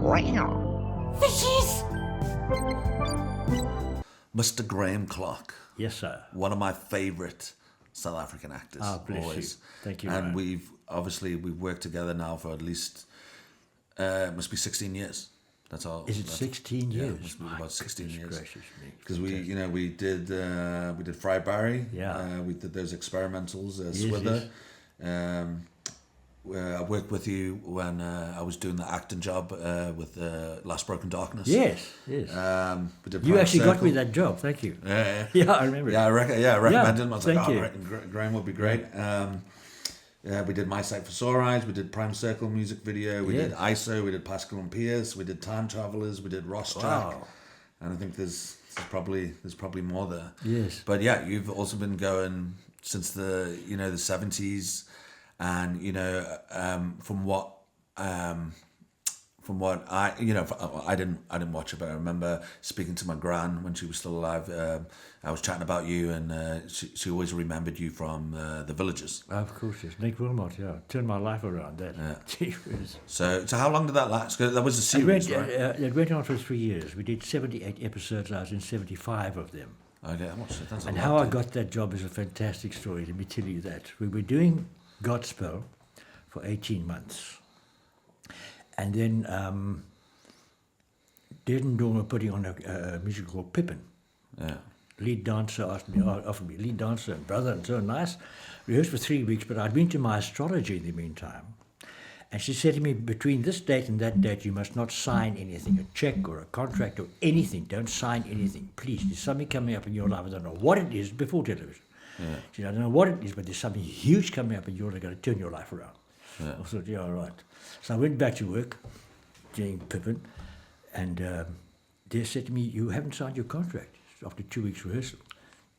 Fishes! Mr. Graham Clarke. Yes, sir. One of my favourite South African actors. Ah, bless always. you. Thank you, And Ryan. we've worked together now for at least, must be 16 years. That's all. Is it 16 Yeah, years? it must be My about 16 goodness years. gracious me. Because we did Fry Barry. Yeah. We did those experimentals, Yes, Swither. I worked with you when I was doing the acting job with Last Broken Darkness. Yes, yes. We did You Prime actually got me Circle. that job, thank you. Yeah, Yeah, I remember it. I recommended him. I was like, thank you. right, Graham would be great. We did My Sight for Sore Eyes. We did Prime Circle music video. We did ISO. We did Pascal and Pierce. We did Time Travelers. We did Ross Jack. Wow. And I think there's probably more there. Yes. But yeah, you've also been going since the 70s, and from what I didn't watch it, but I remember speaking to my gran when she was still alive. I was chatting about you, and she always remembered you from The Villagers. Of course, yes. Nick Wilmot, yeah. Turned my life around, that. Yeah. Gee whiz. So how long did that last? 'Cause that was a series, right? It went on for 3 years. We did 78 episodes. I was in 75 of them. Okay, that's a And lot, how I then. got that job is a fantastic story. Let me tell you that. We were doing Godspell for 18 months. And then Dead and Dawn were putting on a musical called Pippin. Yeah. Lead dancer offered me lead dancer and brother, and so nice. Rehearsed for 3 weeks, but I'd been to my astrologer in the meantime. And she said to me, between this date and that date, you must not sign anything, a check or a contract or anything. Don't sign anything, please. There's something coming up in your life. I don't know what it is, before television. Yeah. She said, I don't know what it is, but there's something huge coming up and you're going to turn your life around. Yeah. I thought, yeah, all right. So I went back to work, doing Pippin, and they said to me, you haven't signed your contract after 2 weeks rehearsal.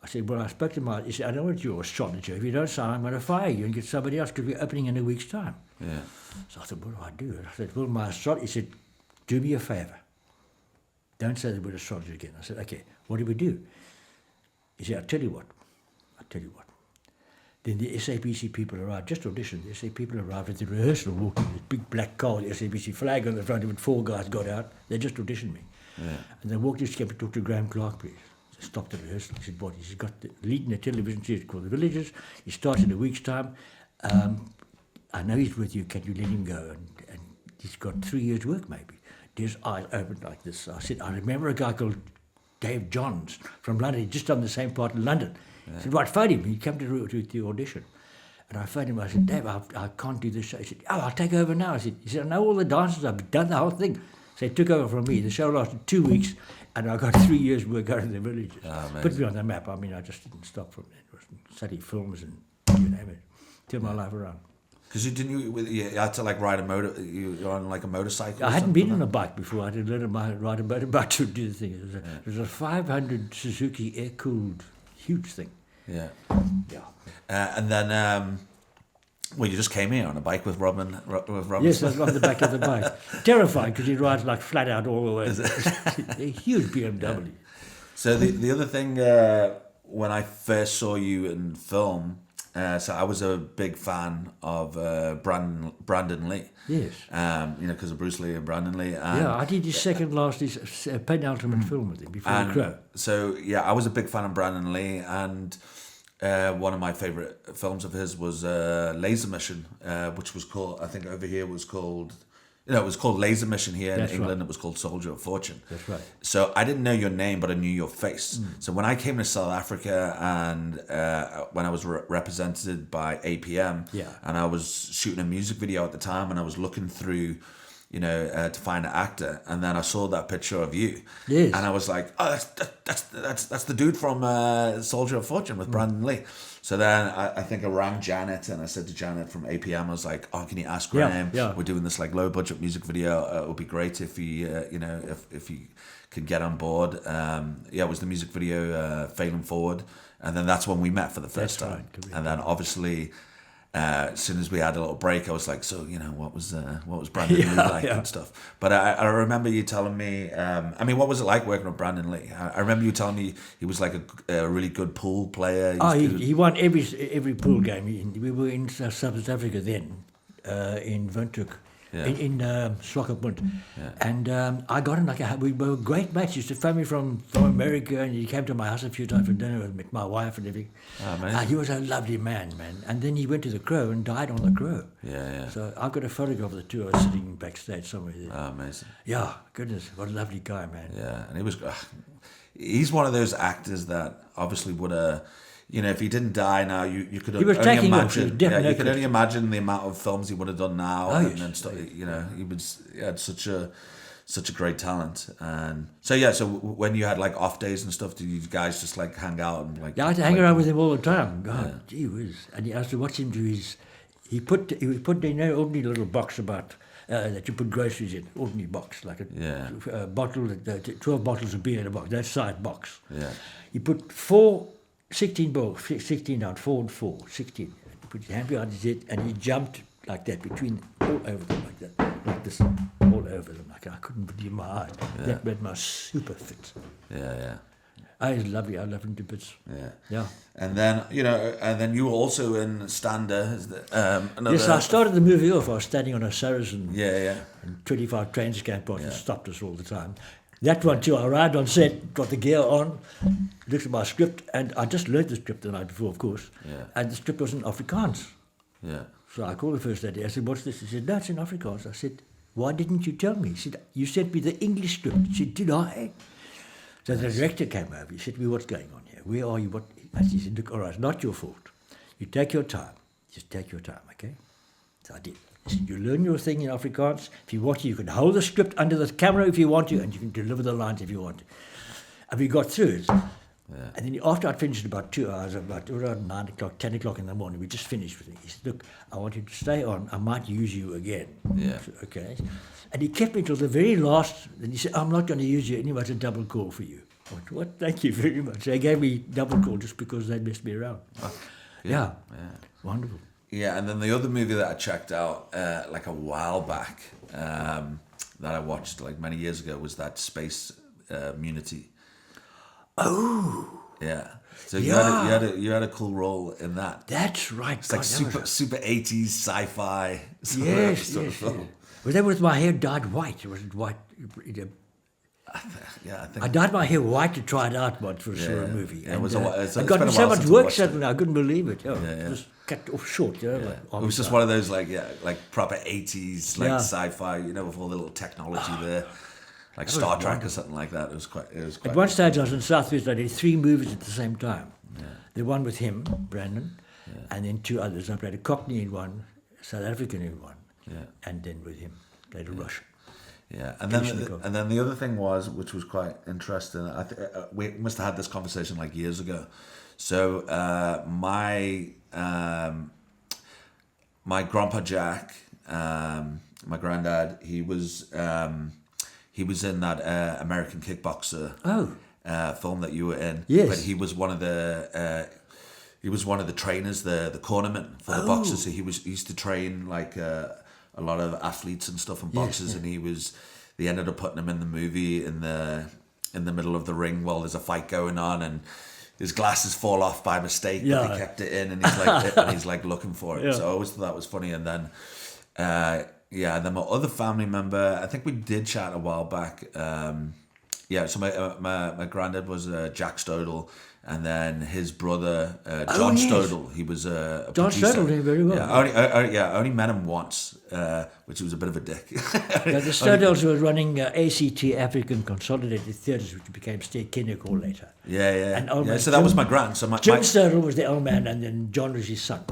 I said, well, I spoke to my, he said, I know what your astrologer, if you don't sign, I'm going to fire you and get somebody else because we're opening in a week's time. Yeah. So I thought, what do I do? I said, well, my astrologer, he said, do me a favour. Don't say the word astrologer again. I said, okay, what do we do? He said, I'll tell you what. Then the SABC people arrived, just auditioned, the SABC people arrived at the rehearsal, walking this big black car, the SABC flag on the front of it, 4 guys got out, they just auditioned me. Yeah. And they walked, just came to talk to Graham Clarke, please. So I stopped the rehearsal, he said, what? He's got the lead in a television series called The Villagers, he starts in a week's time, I know he's with you, can you let him go? And he's got 3 years' work maybe. His eyes opened like this. I said, I remember a guy called Dave Johns from London, he'd just done the same part in London. I said, right, phone him. He'd come to the audition. And I phoned him. I said, Dave, I can't do this show. He said, oh, I'll take over now. He said, I know all the dancers. I've done the whole thing. So he took over from me. The show lasted 2 weeks, and I got 3 years' work out of The Villagers. Oh, put me on the map. I mean, I just didn't stop from there. It was study films and you name it. Turned my life around. Because you had to like ride you're on like a motorcycle. I hadn't been on a bike before. I didn't learn to ride a motorbike to do the thing. It was a 500 Suzuki air-cooled, huge thing. Yeah. Yeah. And then, you just came here on a bike with Robin. Yes, I was on the back of the bike. Terrified because he rides like flat out all the way. A huge BMW. Yeah. So the other thing, when I first saw you in film, so I was a big fan of Brandon Lee. Yes. Because of Bruce Lee and Brandon Lee. And I did his his penultimate film with him before The Crow. So I was a big fan of Brandon Lee, and one of my favourite films of his was Laser Mission, which was called, I think over here was called, it was called Laser Mission here. That's in England. right. It was called Soldier of Fortune. That's right. So I didn't know your name, but I knew your face. So when I came to South Africa, and when I was represented by APM, and I was shooting a music video at the time, and I was looking through, to find an actor, and then I saw that picture of you, yes, and I was like, oh, that's the dude from Soldier of Fortune with Brandon Lee. So then I think I rang Janet, and I said to Janet from APM, I was like, oh, can you ask Graham? Yeah. We're doing this like low budget music video. It would be great if he, if he could get on board. It was the music video, Failing Forward. And then that's when we met for the first time. Right. And then obviously, as soon as we had a little break, I was like, so, what was Brandon Lee like and stuff? But I remember you telling me, what was it like working with Brandon Lee? I remember you telling me he was like a really good pool player. He won every pool game. We were in South Africa then, in Windhoek. in Swakopmund. And I got him we were great mates. He used to phone me from America, and he came to my house a few times for dinner with my wife and everything. He was a lovely man. And then he went to the Crow and died on the Crow. So I've got a photograph of the two of us sitting backstage somewhere there. Amazing. Yeah, goodness, what a lovely guy, man. Yeah, and he's one of those actors that obviously would have, if he didn't die now, you could only imagine. You could only imagine the amount of films he would have done now, and stuff. He had such a great talent, and so when you had like off days and stuff, did you guys just like hang out and like? Yeah, I had to hang around with him all the time. God, gee whiz! And I used to watch him do his. He put ordinary little box about. That you put groceries in, ordinary box, like a bottle, 12 bottles of beer in a box, that size box. He put 16 balls, 16 down, 4 and 4, 16. He put his hand behind his head and he jumped like that, all over them like that, like this, all over them. Like I couldn't believe my eyes. That made my super fit. He's lovely. I love him to bits. Yeah. And then you were also in Stander. Yes, I started the movie off. I was standing on a Saracen. And 25 trains came past and stopped us all the time. That one too. I arrived on set, got the gear on, looked at my script, and I just learned the script the night before, of course. And the script was in Afrikaans. So I called the first lady. I said, "What's this?" He said, "No, it's in Afrikaans." I said, "Why didn't you tell me?" He said, "You sent me the English script." She said, "Did I?" So the director came over. He said to me, "What's going on here? Where are you?" He said, "Look, all right, it's not your fault. You take your time. Just take your time, okay?" So I did. He said, "You learn your thing in Afrikaans. If you want to, you can hold the script under the camera if you want to, and you can deliver the lines if you want to." And we got through it. And then after I'd finished about 2 hours, about around 9 o'clock, 10 o'clock in the morning, we just finished with it. He said, "Look, I want you to stay on. I might use you again." So, okay. And he kept me till the very last. Then he said, "I'm not going to use you anyway. It's a double call for you." I went, "What? Thank you very much." They gave me double call just because they messed me around. Wonderful. Yeah, and then the other movie that I checked out like a while back that I watched like many years ago was that Space Munity. Oh. Yeah. So you had a cool role in that. That's right. It's like super 80s sci-fi sort of film. Was that with my hair dyed white? Was it white? I think I dyed my hair white to try it out once for a movie. Yeah, it got me so much work suddenly I couldn't believe it. Just cut off short. It was just one of those like proper 80s sci-fi, with all the little technology there. Like Star Trek or something like that. It was quite. At one stage, I was in Southwest. I did 3 movies at the same time. The one with him, Brandon, and then 2 others. I played a Cockney in one, South African in one, and then with him played a Russian. And then the other thing was, which was quite interesting. We must have had this conversation like years ago. So my grandpa Jack, my granddad, he was in that American Kickboxer film that you were in. Yes. But he was one of the trainers, the cornerman for the boxers. So he used to train like a lot of athletes and stuff and boxers, and they ended up putting him in the movie in the middle of the ring while there's a fight going on, and his glasses fall off by mistake, but he kept it in, and he's like looking for it. So I always thought that was funny. And then and then my other family member, I think we did chat a while back. So my granddad was Jack Stodel, and then his brother John Stodel. He was a John producer. Stodel did very well. I only met him once, which was a bit of a dick. The Stodels were running ACT, African Consolidated Theatres, which became State Kindercore later. So that was my grand. So Jim Stodel was the old man, and then John was his son.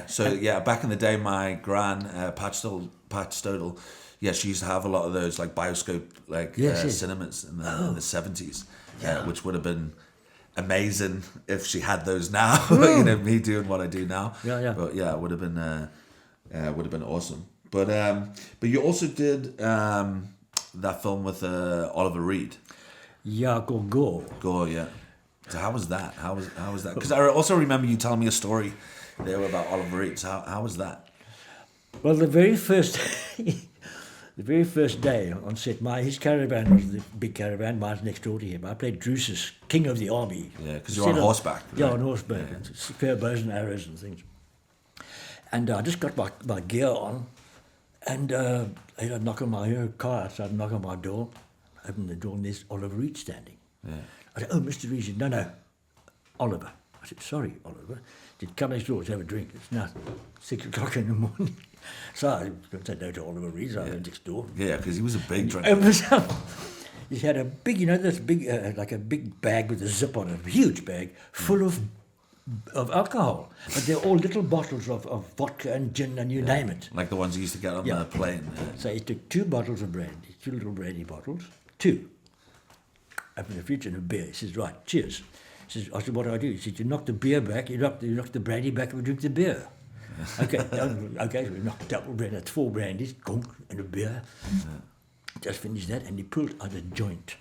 So back in the day, my gran Pat Stodel. She used to have a lot of those like bioscope cinemas in the 70s, which would have been amazing if she had those now. Me doing what I do now. But it would have been awesome. But you also did that film with Oliver Reed. Called Gore. Gore, yeah. So how was that? How was that? Because I also remember you telling me a story there about Oliver Reed. So how was that? Well, the very first day on set, his caravan was the big caravan. Mine's next door to him. I played Drusus, king of the army. Yeah, because you're on horseback. Right? Yeah, on horseback. Yeah. Spare bows and arrows and things. And I just got my gear on, And I knock on my car outside, knock on my door, open the door, and there's Oliver Reed standing. Yeah. I said, "Oh, Mr. Reed." He said, "No, Oliver." I said, "Sorry, Oliver." He said, "Come next door, let's have a drink." It's now 6 o'clock in the morning. So I said no to Oliver Reed, so I went next door. Yeah, because he was a big drinker. He had a big, this big, like a big bag with a zip on it, a huge bag, full of alcohol. But they're all little bottles of vodka and gin and you name it. Like the ones you used to get on the plane. So he took 2 bottles of brandy, 2 little brandy bottles, 2. Opened the fridge and a beer. He says, "Right, cheers." He says, I said, "What do I do?" He said, "You knock the beer back, you knock the brandy back, and we drink the beer." Okay, so we knocked double brandy, that's 4 brandies, and a beer. Just finished that, and he pulled out a joint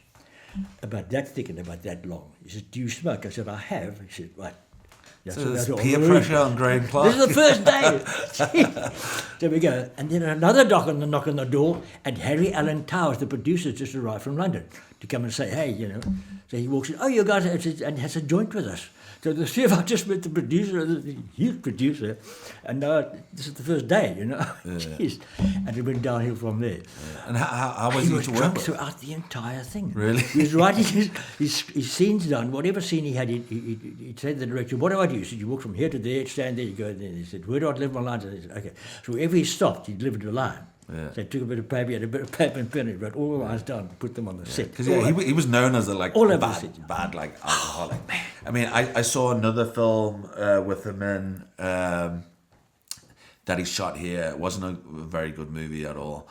about that thick and about that long. He said, "Do you smoke?" I said, "I have." He said, "Right." So there's peer pressure on Graham Clarke. This is the first day. So we go, and then another knock on the door, and Harry Allen Towers, the producer, just arrived from London to come and say, "Hey, So he walks in, "Oh, you guys," and has a joint with us. So the three of us just met the producer, the huge producer, and this is the first day, Jeez. And it went downhill from there. Yeah. And how was he to work drunk with? throughout the entire thing. Really? He was writing his scenes down. Whatever scene he had, he'd say to the director, "What do I do?" He said, "You walk from here to there, stand there, you go there." He said, "Where do I deliver my lines?" I said, "Okay." So wherever he stopped, he delivered a line. Yeah. So he took a bit of paper, he had a bit of paper and pen, he wrote all the lines down, put them on the set. Because he was known as a bad alcoholic. I mean, I saw another film with him in that he shot here. It wasn't a very good movie at all.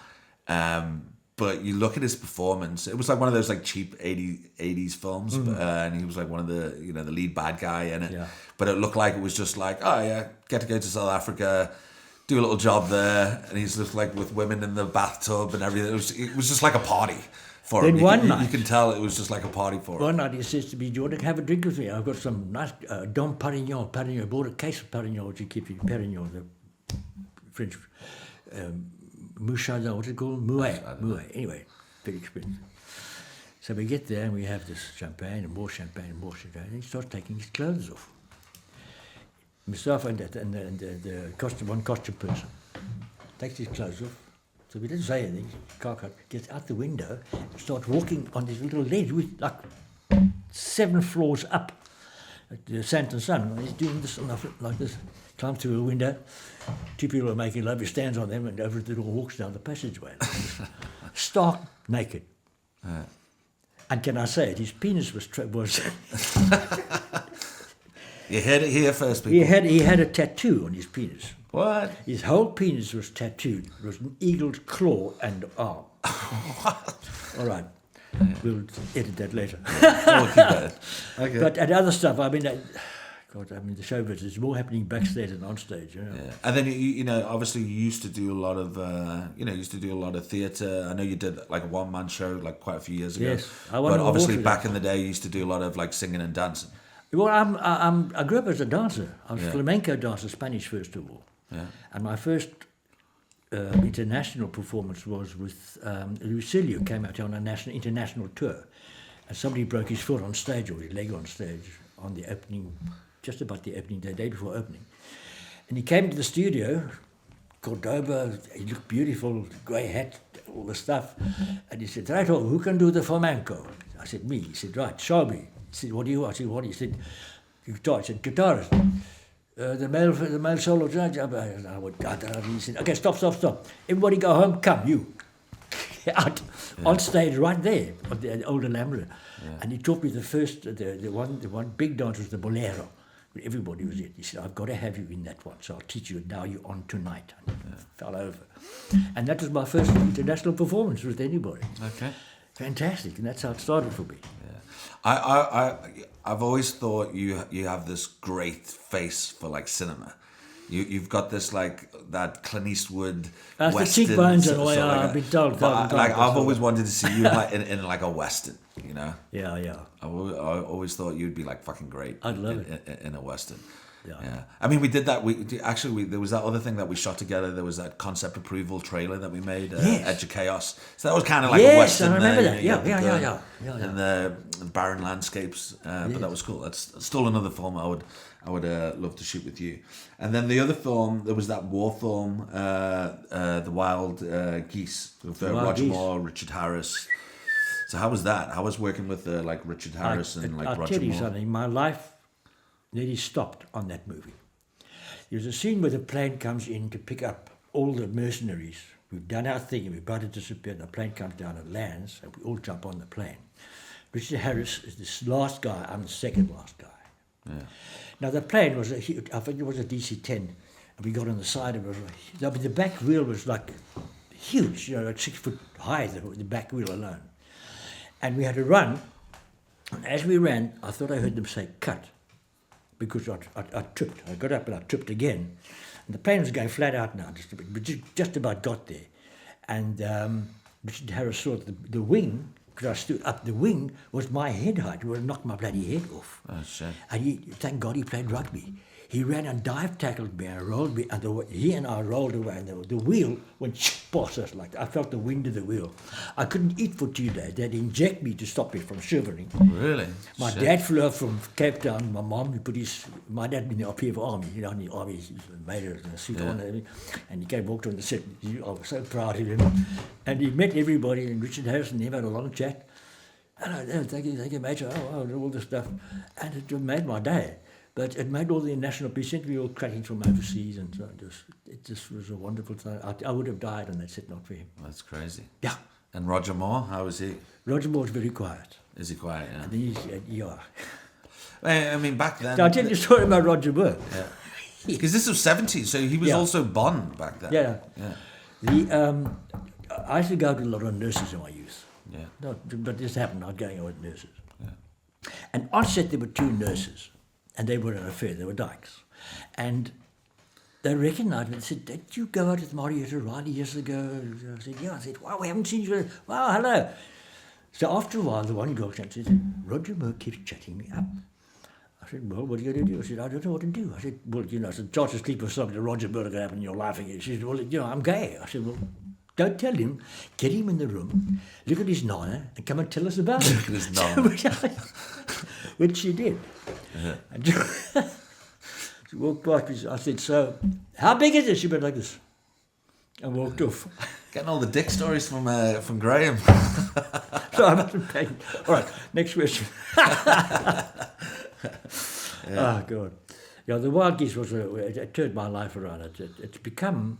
But you look at his performance, it was like one of those like cheap 80s films, and he was like one of the the lead bad guy in it. Yeah. But it looked like it was just like, oh yeah, get to go to South Africa, do a little job there, and he's just like with women in the bathtub and everything. It was just like a party for him. You can tell it was just like a party for him. One night he says to me, "Do you want to have a drink with me? I've got some nice Dom Perignon. I bought a case of Perignon, which you keep in Perignon, the French Mouchardin, what's it called? Mouet. Anyway, very expensive. So we get there and we have this champagne and more champagne and more champagne, and he starts taking his clothes off. Myself and the costume person takes his clothes off. So we didn't say anything. Clarke gets out the window and starts walking on this little ledge with like 7 floors up at the Santon Sun. And he's doing this like this. Climbs through a window. 2 people are making love. He stands on them and over the door walks down the passageway. Like stark naked. And can I say it? His penis was You heard it here first, people. He had a tattoo on his penis. What? His whole penis was tattooed. It was an eagle's claw and arm. All right. We'll edit that later. Okay. But at other stuff, the show business, there's more happening backstage than on stage. Yeah. And then obviously you used to do a lot of theatre. I know you did like a one-man show like quite a few years ago. Yes, but obviously back in the day you used to do a lot of like singing and dancing. Well, I grew up as a dancer. I was a flamenco dancer, Spanish first of all. Yeah. And my first international performance was with Lucilio, came out on a international tour. And somebody broke his foot on stage, or his leg on stage, on the opening, just about the opening, the day before opening. And he came to the studio, Cordoba, he looked beautiful, grey hat, all the stuff. And he said, "Right, who can do the flamenco?" I said, "Me." He said, "Right, show me." He said, "What do you want?" I said, "What?" He said, "Guitar." I said, "Guitarist." The male solo judge. I went, he said, "Okay, stop. Everybody go home, come, you." Out on stage right there at the old Alhambra. Yeah. And he taught me the first, the one big dance was the bolero. Everybody was in. He said, "I've got to have you in that one, so I'll teach you. Now you're on tonight." And fell over. And that was my first international performance with anybody. Okay. Fantastic, and that's how it started for me. Yeah. I've always thought you have this great face for like cinema. You've got this like that Clint Eastwood That's western. The cheekbones and all. I've been told. I've always wanted to see you like in like a western. Yeah. I always thought you'd be like fucking great. I'd love it in a western. Yeah. I mean, we did that. There was that other thing that we shot together. There was that concept approval trailer that we made, Edge of Chaos. So that was kind of like a Western. I remember that. Yeah. And the barren landscapes. But that was cool. That's still another film I would love to shoot with you. And then the other film, there was that war film, The Wild Geese, with Roger Moore, Richard Harris. So how was that? How was working with like Richard Harris and like Roger Moore? I'll tell you something. My life nearly stopped on that movie. There's a scene where the plane comes in to pick up all the mercenaries. We've done our thing and we're about to disappear. And the plane comes down and lands, and we all jump on the plane. Richard Harris is this last guy. I'm the second last guy. Yeah. Now the plane was I think it was a DC-10, and we got on the side of it. The back wheel was like huge, like 6 foot high. The back wheel alone. And we had to run, and as we ran, I thought I heard them say, cut, because I tripped. I got up and I tripped again. And the plane was going flat out now, but just about got there. And Richard Harris saw the wing, because I stood up, the wing was my head height. It would have knocked my bloody head off. Oh, shit. And thank God he played rugby. He ran and dive tackled me and rolled me, and he and I rolled away, and the wheel went past us like that. I felt the wind of the wheel. I couldn't eat for 2 days. They'd inject me to stop me from shivering. Really? My dad flew up from Cape Town. My mom, my dad in the RPF army, in the army, he made a suit on, and he came walked on the set. I was so proud of him. And he met everybody, and Richard Harrison, he had a long chat. Hello, thank you, Major, all this stuff. And it made my day. But it made all the national peace. We were all cracking from overseas, and so it just was a wonderful time. I would have died on that set, not for him. That's crazy. Yeah. And Roger Moore, how was he? Roger Moore's very quiet. Is he quiet? Yeah. And he's, yeah. I mean, back then. I'll tell you a story about Roger Moore. Yeah. Because this was 70s, so he was also Bond back then. Yeah. I used to go to a lot of nurses in my youth. Yeah. But this happened. I was going out with nurses. Yeah. And on set there were 2 nurses. And they were an affair, they were dykes. And they recognized me and said, did you go out with Marietta Riley years ago? I said, yeah. I said, wow, we haven't seen you. Wow, hello. So after a while, the one girl came and said, Roger Moore keeps chatting me up. I said, well, what are you going to do? I said, I don't know what to do. I said, well, I said, try to sleep with something to Roger Moore to happen in your life again. She said, well, I'm gay. I said, well, don't tell him. Get him in the room, look at his nana, and come and tell us about it. Look at his nana. Which she did. Yeah. And she walked past me. I said, so, how big is it? She went like this. And walked off. Getting all the dick stories from Graham. So I mustn't pay. All right, next question. Oh, God. Yeah, The Wild Geese it turned my life around. It's become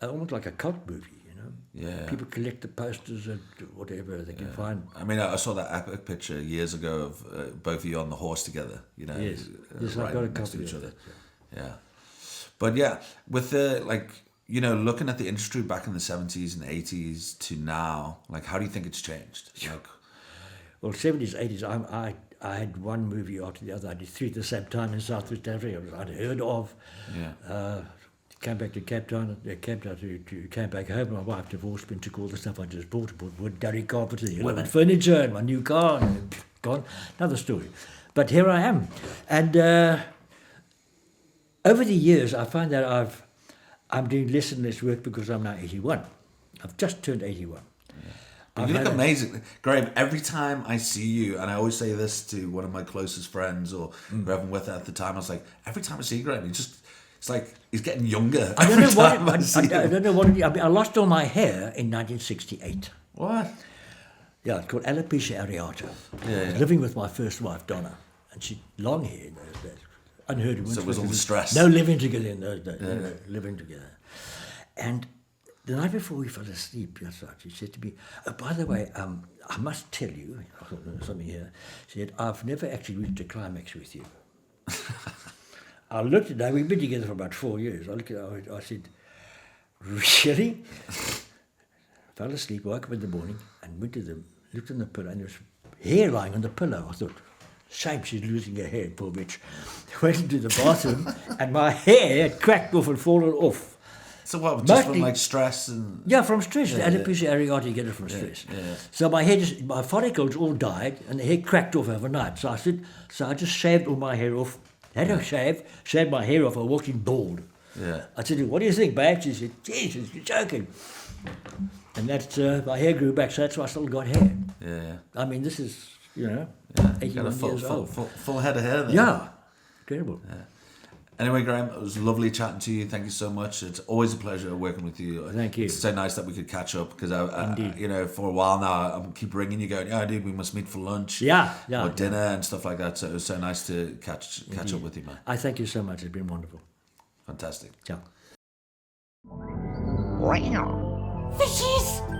almost like a cult movie. Yeah. People collect the posters and whatever they can find. I mean, I saw that epic picture years ago of both of you on the horse together, Yes, right I've got a next to copy each of other. it. Yeah. But yeah, with the, looking at the industry back in the 70s and 80s to now, how do you think it's changed? Well, 70s, 80s, I had one movie after the other. I did 3 at the same time in Southwest Africa. I'd heard of. Yeah. Came back to Cape Town. Came back home. My wife divorced me and took all the stuff I just bought wood, Gary carpet, and furniture, and my new car, and gone. Another story. But here I am, and over the years, I find that I'm doing less and less work because I'm now 81. I've just turned 81. Yeah. You look amazing, Graham. Every time I see you, and I always say this to one of my closest friends or whoever I'm with at the time, I was like, every time I see Graham, it's like he's getting younger. I don't know I don't know what it is. I mean, I lost all my hair in 1968. What? Yeah, it's called alopecia areata. Yeah, I was living with my first wife, Donna, and she long hair in those days. Unheard of. So it was all the stress. No living together in those days. Living together. And the night before we fell asleep, she said to me, oh, by the way, I must tell you, something here. She said, I've never actually reached a climax with you. I looked at her, we've been together for about 4 years. I looked at her, I said, really? Fell asleep, woke up in the morning, and went to looked on the pillow, and there was hair lying on the pillow. I thought, shame she's losing her hair, poor bitch. Went into the bathroom, and my hair had cracked off and fallen off. So what, just from stress? And yeah, from stress. The alopecia areata, you get it from stress. Yeah. So my follicles all died, and the hair cracked off overnight. So I just shaved all my hair off, Had to shave my hair off. I walked in bald. Yeah. I said, what do you think, babe? She said, Jesus, you're joking. And that's, my hair grew back, so that's why I still got hair. Yeah. I mean, this is, 81 Got a years old. full head of hair there. Yeah. Incredible. Yeah. Anyway, Graham, it was lovely chatting to you. Thank you so much. It's always a pleasure working with you. Thank you. It's so nice that we could catch up because for a while now, I keep ringing you, going, "Yeah, dude, we must meet for lunch, or dinner and stuff like that." So it was so nice to catch up with you, man. I thank you so much. It's been wonderful. Fantastic. Ciao. Wow. Fishies!